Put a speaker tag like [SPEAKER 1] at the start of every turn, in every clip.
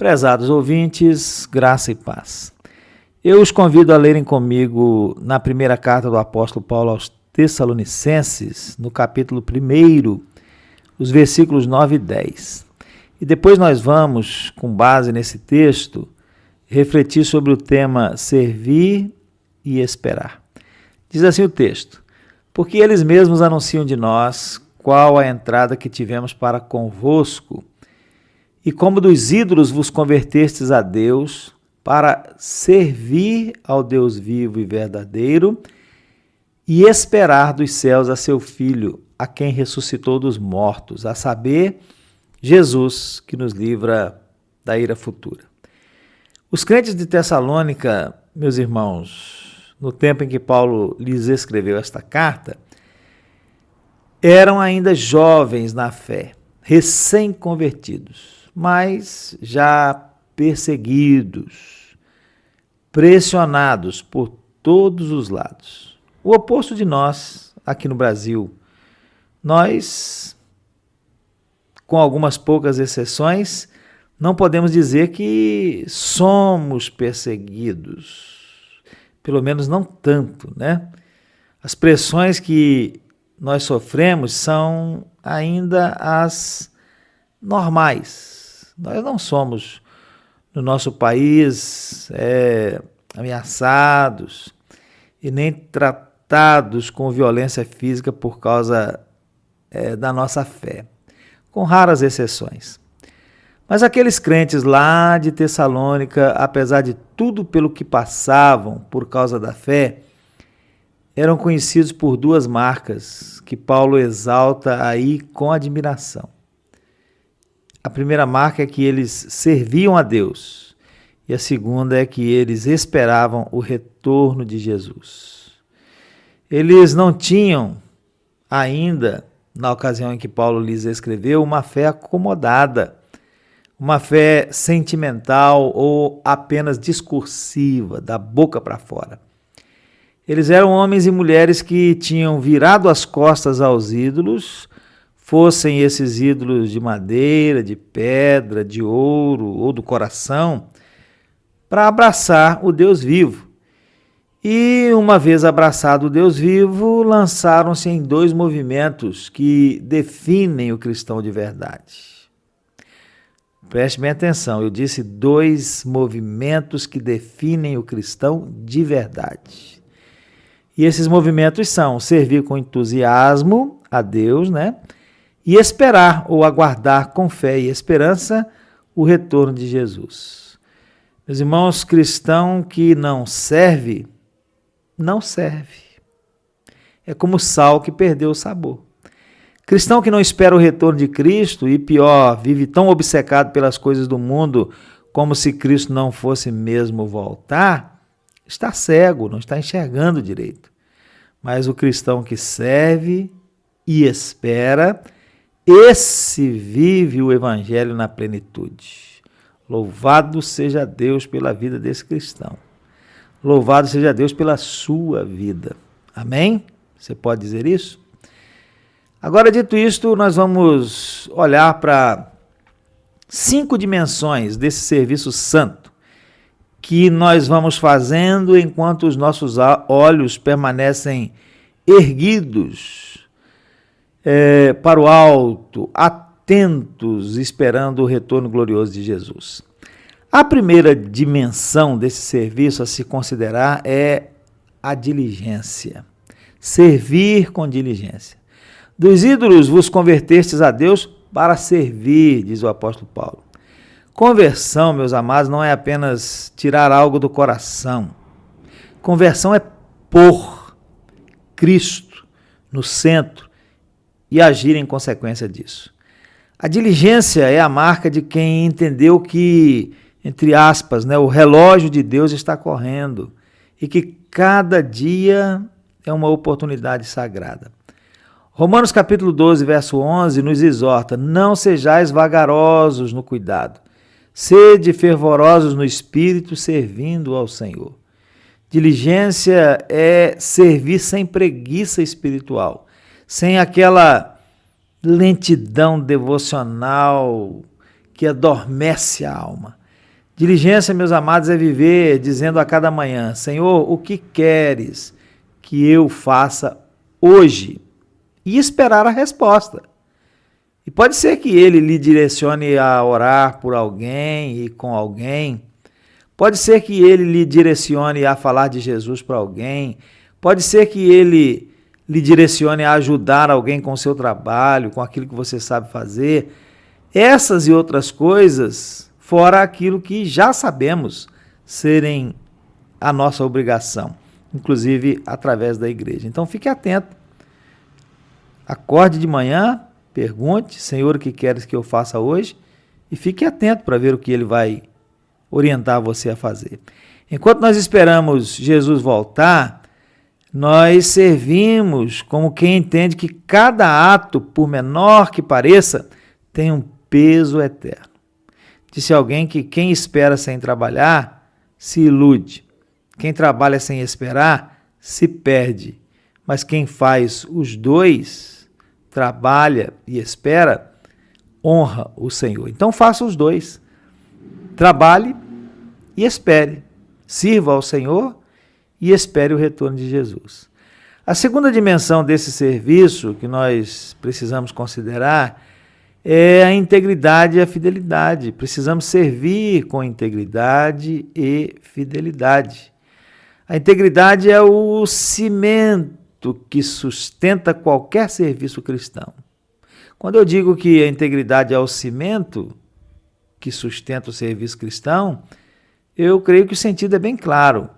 [SPEAKER 1] Prezados ouvintes, graça e paz. Eu os convido a lerem comigo na primeira carta do apóstolo Paulo aos Tessalonicenses, no capítulo 1, os versículos 9 e 10. E depois nós vamos, com base nesse texto, refletir sobre o tema servir e esperar. Diz assim o texto: porque eles mesmos anunciam de nós qual a entrada que tivemos para convosco, e como dos ídolos vos convertestes a Deus, para servir ao Deus vivo e verdadeiro, e esperar dos céus a seu Filho, a quem ressuscitou dos mortos, a saber, Jesus, que nos livra da ira futura. Os crentes de Tessalônica, meus irmãos, no tempo em que Paulo lhes escreveu esta carta, eram ainda jovens na fé, recém-convertidos, mas já perseguidos, pressionados por todos os lados. O oposto de nós, aqui no Brasil, nós, com algumas poucas exceções, não podemos dizer que somos perseguidos, pelo menos não tanto, né? As pressões que nós sofremos são ainda as normais. Nós não somos, no nosso país, ameaçados e nem tratados com violência física por causa da nossa fé, com raras exceções. Mas aqueles crentes lá de Tessalônica, apesar de tudo pelo que passavam por causa da fé, eram conhecidos por duas marcas que Paulo exalta aí com admiração. A primeira marca é que eles serviam a Deus, e a segunda é que eles esperavam o retorno de Jesus. Eles não tinham ainda, na ocasião em que Paulo lhes escreveu, uma fé acomodada, uma fé sentimental ou apenas discursiva, da boca para fora. Eles eram homens e mulheres que tinham virado as costas aos ídolos, fossem esses ídolos de madeira, de pedra, de ouro ou do coração, para abraçar o Deus vivo. E, uma vez abraçado o Deus vivo, lançaram-se em dois movimentos que definem o cristão de verdade. Preste bem atenção, eu disse dois movimentos que definem o cristão de verdade. E esses movimentos são servir com entusiasmo a Deus, né? E esperar ou aguardar com fé e esperança o retorno de Jesus. Meus irmãos, cristão que não serve, não serve. É como sal que perdeu o sabor. Cristão que não espera o retorno de Cristo e, pior, vive tão obcecado pelas coisas do mundo como se Cristo não fosse mesmo voltar, está cego, não está enxergando direito. Mas o cristão que serve e espera, esse vive o evangelho na plenitude. Louvado seja Deus pela vida desse cristão. Louvado seja Deus pela sua vida. Amém? Você pode dizer isso? Agora, dito isto, nós vamos olhar para 5 dimensões desse serviço santo que nós vamos fazendo enquanto os nossos olhos permanecem erguidos para o alto, atentos, esperando o retorno glorioso de Jesus. A primeira dimensão desse serviço a se considerar é a diligência. Servir com diligência. Dos ídolos vos convertestes a Deus para servir, diz o apóstolo Paulo. Conversão, meus amados, não é apenas tirar algo do coração. Conversão é pôr Cristo no centro e agir em consequência disso. A diligência é a marca de quem entendeu que, entre aspas, o relógio de Deus está correndo e que cada dia é uma oportunidade sagrada. Romanos capítulo 12, verso 11, nos exorta: não sejais vagarosos no cuidado, sede fervorosos no espírito, servindo ao Senhor. Diligência é servir sem preguiça espiritual, sem aquela lentidão devocional que adormece a alma. Diligência, meus amados, é viver dizendo a cada manhã: Senhor, o que queres que eu faça hoje? E esperar a resposta. E pode ser que ele lhe direcione a orar por alguém e com alguém. Pode ser que ele lhe direcione a falar de Jesus para alguém. Pode ser que ele lhe direcione a ajudar alguém com o seu trabalho, com aquilo que você sabe fazer. Essas e outras coisas, fora aquilo que já sabemos serem a nossa obrigação, inclusive através da igreja. Então fique atento. Acorde de manhã, pergunte: Senhor, o que queres que eu faça hoje? E fique atento para ver o que ele vai orientar você a fazer. Enquanto nós esperamos Jesus voltar, nós servimos como quem entende que cada ato, por menor que pareça, tem um peso eterno. Disse alguém que quem espera sem trabalhar se ilude. Quem trabalha sem esperar se perde. Mas quem faz os dois, trabalha e espera, honra o Senhor. Então faça os dois. Trabalhe e espere. Sirva ao Senhor e espere o retorno de Jesus. A segunda dimensão desse serviço que nós precisamos considerar é a integridade e a fidelidade. Precisamos servir com integridade e fidelidade. A integridade é o cimento que sustenta qualquer serviço cristão. Quando eu digo que a integridade é o cimento que sustenta o serviço cristão, eu creio que o sentido é bem claro.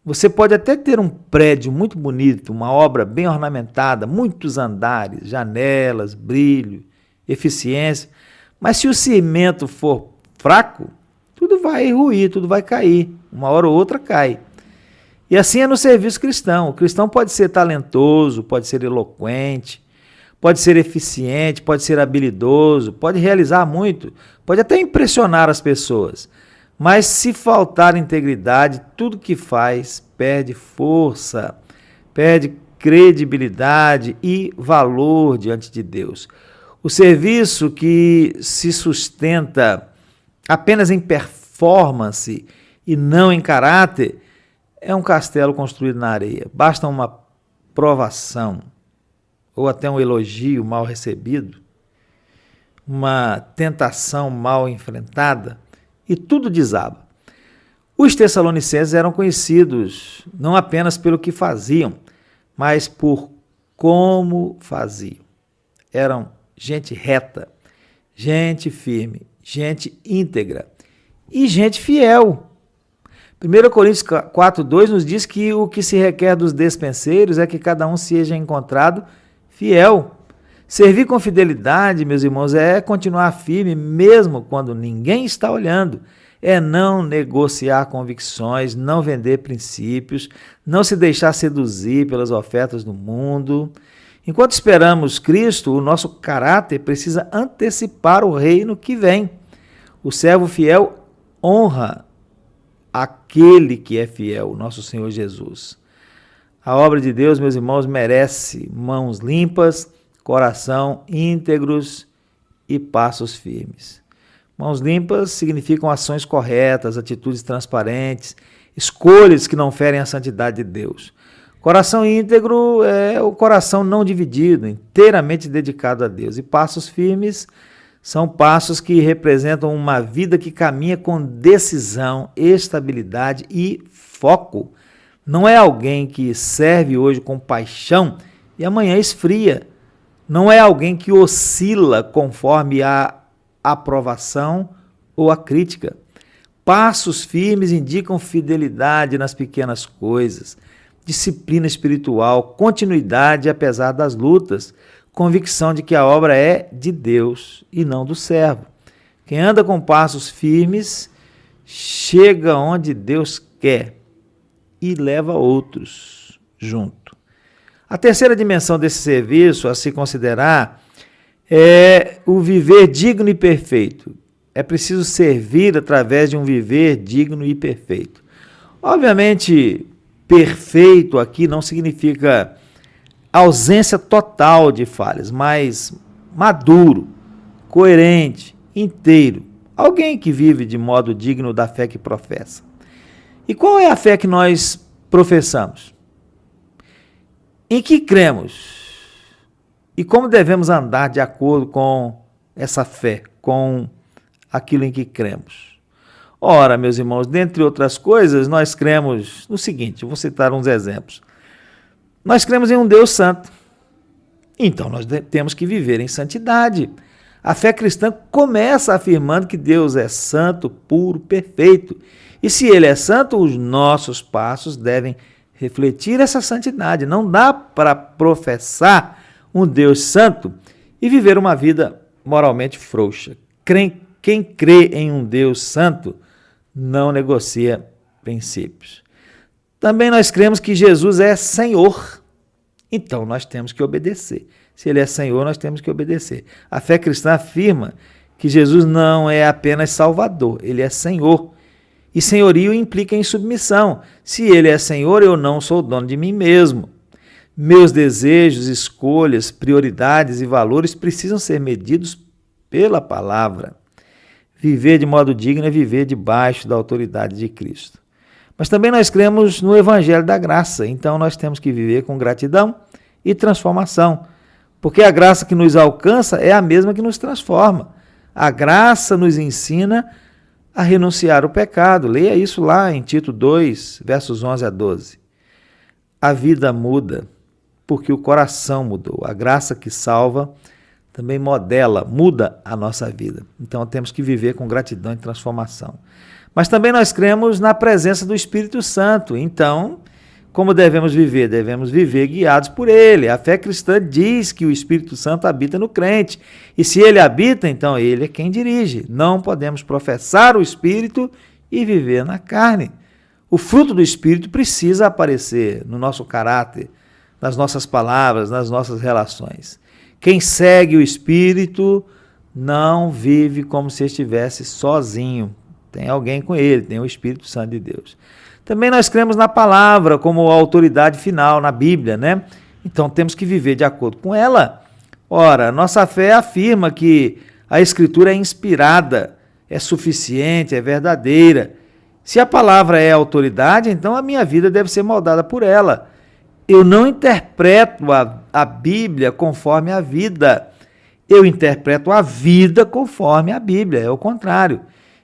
[SPEAKER 1] Você pode até ter um prédio muito bonito, uma obra bem ornamentada, muitos andares, janelas, brilho, eficiência, mas se o cimento for fraco, tudo vai ruir, tudo vai cair, uma hora ou outra cai. E assim é no serviço cristão. O cristão pode ser talentoso, pode ser eloquente, pode ser eficiente, pode ser habilidoso, pode realizar muito, pode até impressionar as pessoas. Mas se faltar integridade, tudo que faz perde força, perde credibilidade e valor diante de Deus. O serviço que se sustenta apenas em performance e não em caráter é um castelo construído na areia. Basta uma provação ou até um elogio mal recebido, uma tentação mal enfrentada, e tudo desaba. Os Tessalonicenses eram conhecidos não apenas pelo que faziam, mas por como faziam. Eram gente reta, gente firme, gente íntegra e gente fiel. 1 Coríntios 4:2 nos diz que o que se requer dos despenseiros é que cada um seja encontrado fiel. Servir com fidelidade, meus irmãos, é continuar firme mesmo quando ninguém está olhando. É não negociar convicções, não vender princípios, não se deixar seduzir pelas ofertas do mundo. Enquanto esperamos Cristo, o nosso caráter precisa antecipar o reino que vem. O servo fiel honra aquele que é fiel, o nosso Senhor Jesus. A obra de Deus, meus irmãos, merece mãos limpas, coração íntegros e passos firmes. Mãos limpas significam ações corretas, atitudes transparentes, escolhas que não ferem a santidade de Deus. Coração íntegro é o coração não dividido, inteiramente dedicado a Deus. E passos firmes são passos que representam uma vida que caminha com decisão, estabilidade e foco. Não é alguém que serve hoje com paixão e amanhã esfria. Não é alguém que oscila conforme a aprovação ou a crítica. Passos firmes indicam fidelidade nas pequenas coisas, disciplina espiritual, continuidade apesar das lutas, convicção de que a obra é de Deus e não do servo. Quem anda com passos firmes chega onde Deus quer e leva outros junto. A terceira dimensão desse serviço a se considerar é o viver digno e perfeito. É preciso servir através de um viver digno e perfeito. Obviamente, perfeito aqui não significa ausência total de falhas, mas maduro, coerente, inteiro, alguém que vive de modo digno da fé que professa. E qual é a fé que nós professamos? Em que cremos? E como devemos andar de acordo com essa fé, com aquilo em que cremos? Ora, meus irmãos, dentre outras coisas, nós cremos no seguinte, eu vou citar uns exemplos. Nós cremos em um Deus santo, então nós temos que viver em santidade. A fé cristã começa afirmando que Deus é santo, puro, perfeito. E se Ele é santo, os nossos passos devem refletir essa santidade. Não dá para professar um Deus santo e viver uma vida moralmente frouxa. Quem crê em um Deus santo não negocia princípios. Também nós cremos que Jesus é Senhor, então nós temos que obedecer. Se Ele é Senhor, nós temos que obedecer. A fé cristã afirma que Jesus não é apenas Salvador, Ele é Senhor. E senhorio implica em submissão. Se Ele é Senhor, eu não sou dono de mim mesmo. Meus desejos, escolhas, prioridades e valores precisam ser medidos pela palavra. Viver de modo digno é viver debaixo da autoridade de Cristo. Mas também nós cremos no Evangelho da Graça, então nós temos que viver com gratidão e transformação, porque a graça que nos alcança é a mesma que nos transforma. A graça nos ensina a renunciar ao pecado. Leia isso lá em Tito 2, versos 11 a 12. A vida muda porque o coração mudou. A graça que salva também muda a nossa vida. Então temos que viver com gratidão e transformação. Mas também nós cremos na presença do Espírito Santo. Então, como devemos viver? Devemos viver guiados por Ele. A fé cristã diz que o Espírito Santo habita no crente. E se Ele habita, então Ele é quem dirige. Não podemos professar o Espírito e viver na carne. O fruto do Espírito precisa aparecer no nosso caráter, nas nossas palavras, nas nossas relações. Quem segue o Espírito não vive como se estivesse sozinho. Tem alguém com ele, tem o Espírito Santo de Deus. Também nós cremos na palavra como autoridade final, na Bíblia, né? Então temos que viver de acordo com ela. Ora, nossa fé afirma que a Escritura é inspirada, é suficiente, é verdadeira. Se a palavra é autoridade, então a minha vida deve ser moldada por ela. Eu não interpreto a Bíblia conforme a vida. Eu interpreto a vida conforme a Bíblia, é o contrário.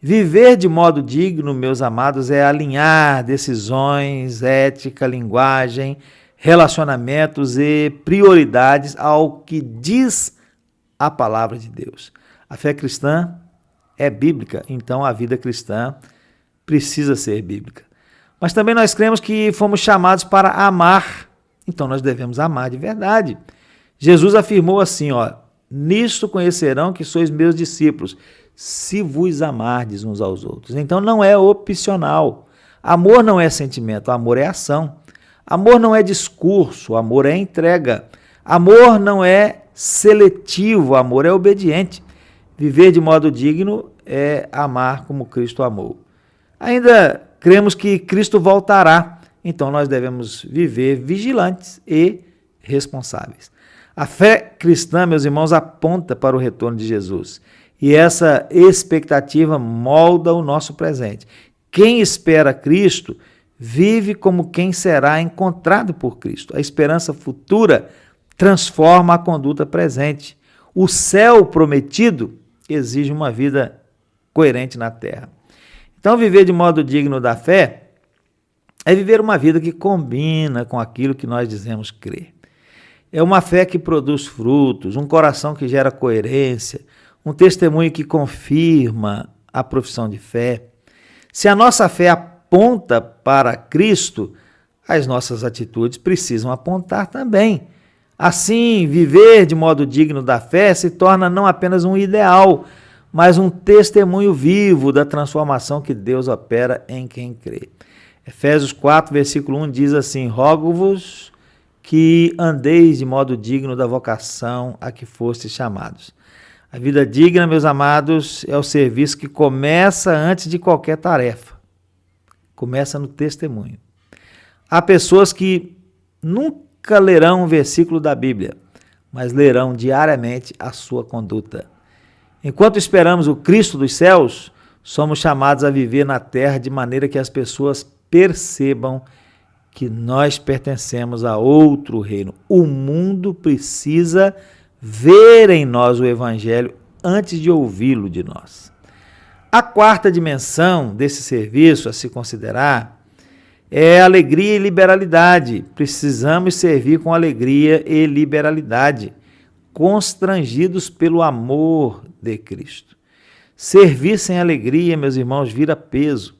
[SPEAKER 1] Viver de modo digno, meus amados, é alinhar decisões, ética, linguagem, relacionamentos e prioridades ao que diz a palavra de Deus. A fé cristã é bíblica, então a vida cristã precisa ser bíblica. Mas também nós cremos que fomos chamados para amar, então nós devemos amar de verdade. Jesus afirmou assim, nisto conhecerão que sois meus discípulos, se vos amardes uns aos outros. Então não é opcional. Amor não é sentimento, amor é ação. Amor não é discurso, amor é entrega. Amor não é seletivo, amor é obediente. Viver de modo digno é amar como Cristo amou. Ainda cremos que Cristo voltará, então nós devemos viver vigilantes e responsáveis. A fé cristã, meus irmãos, aponta para o retorno de Jesus. E essa expectativa molda o nosso presente. Quem espera Cristo vive como quem será encontrado por Cristo. A esperança futura transforma a conduta presente. O céu prometido exige uma vida coerente na terra. Então, viver de modo digno da fé é viver uma vida que combina com aquilo que nós dizemos crer. É uma fé que produz frutos, um coração que gera coerência, um testemunho que confirma a profissão de fé. Se a nossa fé aponta para Cristo, as nossas atitudes precisam apontar também. Assim, viver de modo digno da fé se torna não apenas um ideal, mas um testemunho vivo da transformação que Deus opera em quem crê. Efésios 4, versículo 1 diz assim: rogo-vos que andeis de modo digno da vocação a que fostes chamados. A vida digna, meus amados, é o serviço que começa antes de qualquer tarefa. Começa no testemunho. Há pessoas que nunca lerão um versículo da Bíblia, mas lerão diariamente a sua conduta. Enquanto esperamos o Cristo dos céus, somos chamados a viver na terra de maneira que as pessoas percebam que nós pertencemos a outro reino. O mundo precisa ver em nós o Evangelho antes de ouvi-lo de nós. A quarta dimensão desse serviço a se considerar é alegria e liberalidade. Precisamos servir com alegria e liberalidade, constrangidos pelo amor de Cristo. Servir sem alegria, meus irmãos, vira peso.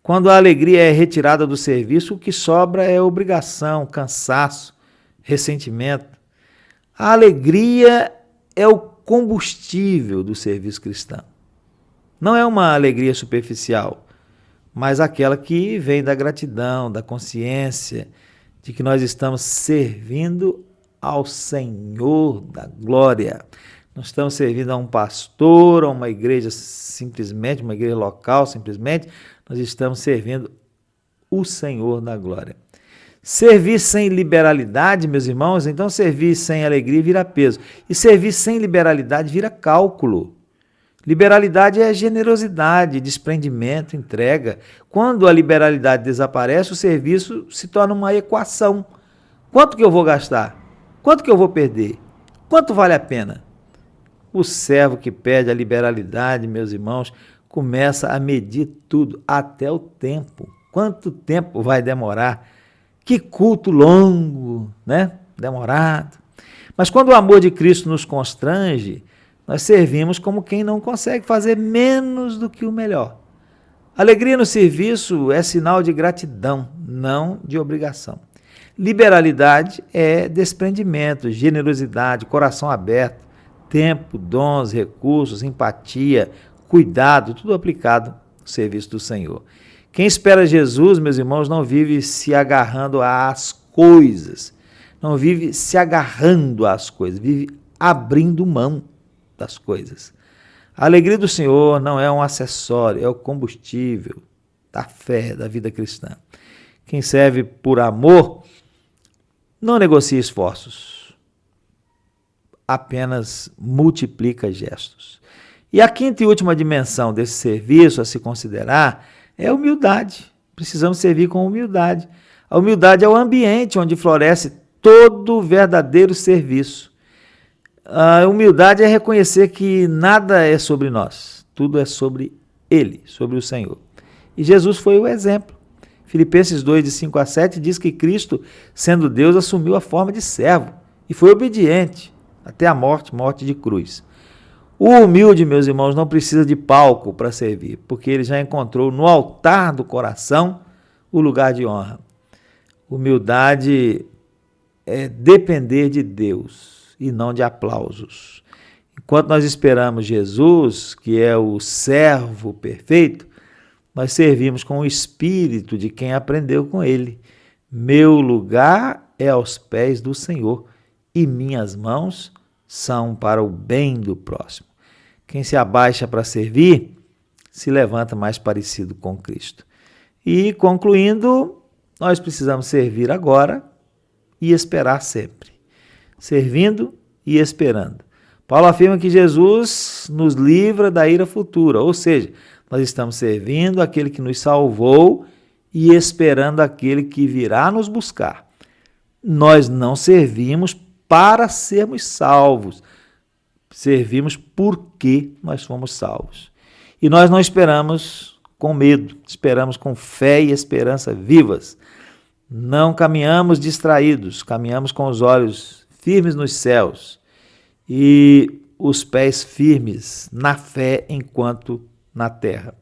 [SPEAKER 1] Quando a alegria é retirada do serviço, o que sobra é obrigação, cansaço, ressentimento. A alegria é o combustível do serviço cristão. Não é uma alegria superficial, mas aquela que vem da gratidão, da consciência de que nós estamos servindo ao Senhor da glória. Não estamos servindo a um pastor, a uma igreja simplesmente, uma igreja local simplesmente, nós estamos servindo o Senhor da glória. Servir sem liberalidade, meus irmãos, então servir sem alegria vira peso. E servir sem liberalidade vira cálculo. Liberalidade é generosidade, desprendimento, entrega. Quando a liberalidade desaparece, o serviço se torna uma equação. Quanto que eu vou gastar? Quanto que eu vou perder? Quanto vale a pena? O servo que perde a liberalidade, meus irmãos, começa a medir tudo, até o tempo. Quanto tempo vai demorar? Que culto longo, né? Demorado. Mas quando o amor de Cristo nos constrange, nós servimos como quem não consegue fazer menos do que o melhor. Alegria no serviço é sinal de gratidão, não de obrigação. Liberalidade é desprendimento, generosidade, coração aberto, tempo, dons, recursos, empatia, cuidado, tudo aplicado no serviço do Senhor. Quem espera Jesus, meus irmãos, não vive se agarrando às coisas, não vive se agarrando às coisas, vive abrindo mão das coisas. A alegria do Senhor não é um acessório, é o combustível da fé, da vida cristã. Quem serve por amor não negocia esforços, apenas multiplica gestos. E a quinta e última dimensão desse serviço a se considerar é a humildade. Precisamos servir com humildade. A humildade é o ambiente onde floresce todo o verdadeiro serviço. A humildade é reconhecer que nada é sobre nós, tudo é sobre Ele, sobre o Senhor. E Jesus foi o exemplo. Filipenses 2, de 5 a 7, diz que Cristo, sendo Deus, assumiu a forma de servo e foi obediente até a morte, morte de cruz. O humilde, meus irmãos, não precisa de palco para servir, porque ele já encontrou no altar do coração o lugar de honra. Humildade é depender de Deus e não de aplausos. Enquanto nós esperamos Jesus, que é o servo perfeito, nós servimos com o espírito de quem aprendeu com ele. Meu lugar é aos pés do Senhor e minhas mãos são para o bem do próximo. Quem se abaixa para servir, se levanta mais parecido com Cristo. E concluindo, nós precisamos servir agora e esperar sempre. Servindo e esperando. Paulo afirma que Jesus nos livra da ira futura, ou seja, nós estamos servindo aquele que nos salvou e esperando aquele que virá nos buscar. Nós não servimos para sermos salvos, servimos porque nós fomos salvos. E nós não esperamos com medo, esperamos com fé e esperança vivas. Não caminhamos distraídos, caminhamos com os olhos firmes nos céus e os pés firmes na fé enquanto na terra.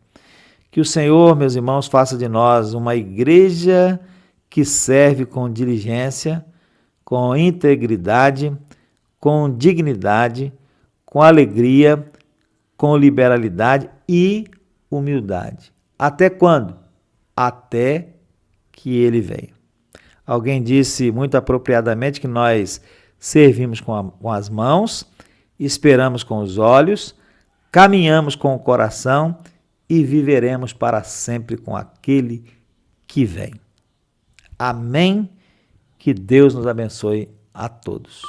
[SPEAKER 1] Que o Senhor, meus irmãos, faça de nós uma igreja que serve com diligência, com integridade, com dignidade, com alegria, com liberalidade e humildade. Até quando? Até que Ele venha. Alguém disse muito apropriadamente que nós servimos com as mãos, esperamos com os olhos, caminhamos com o coração e viveremos para sempre com aquele que vem. Amém? Que Deus nos abençoe a todos.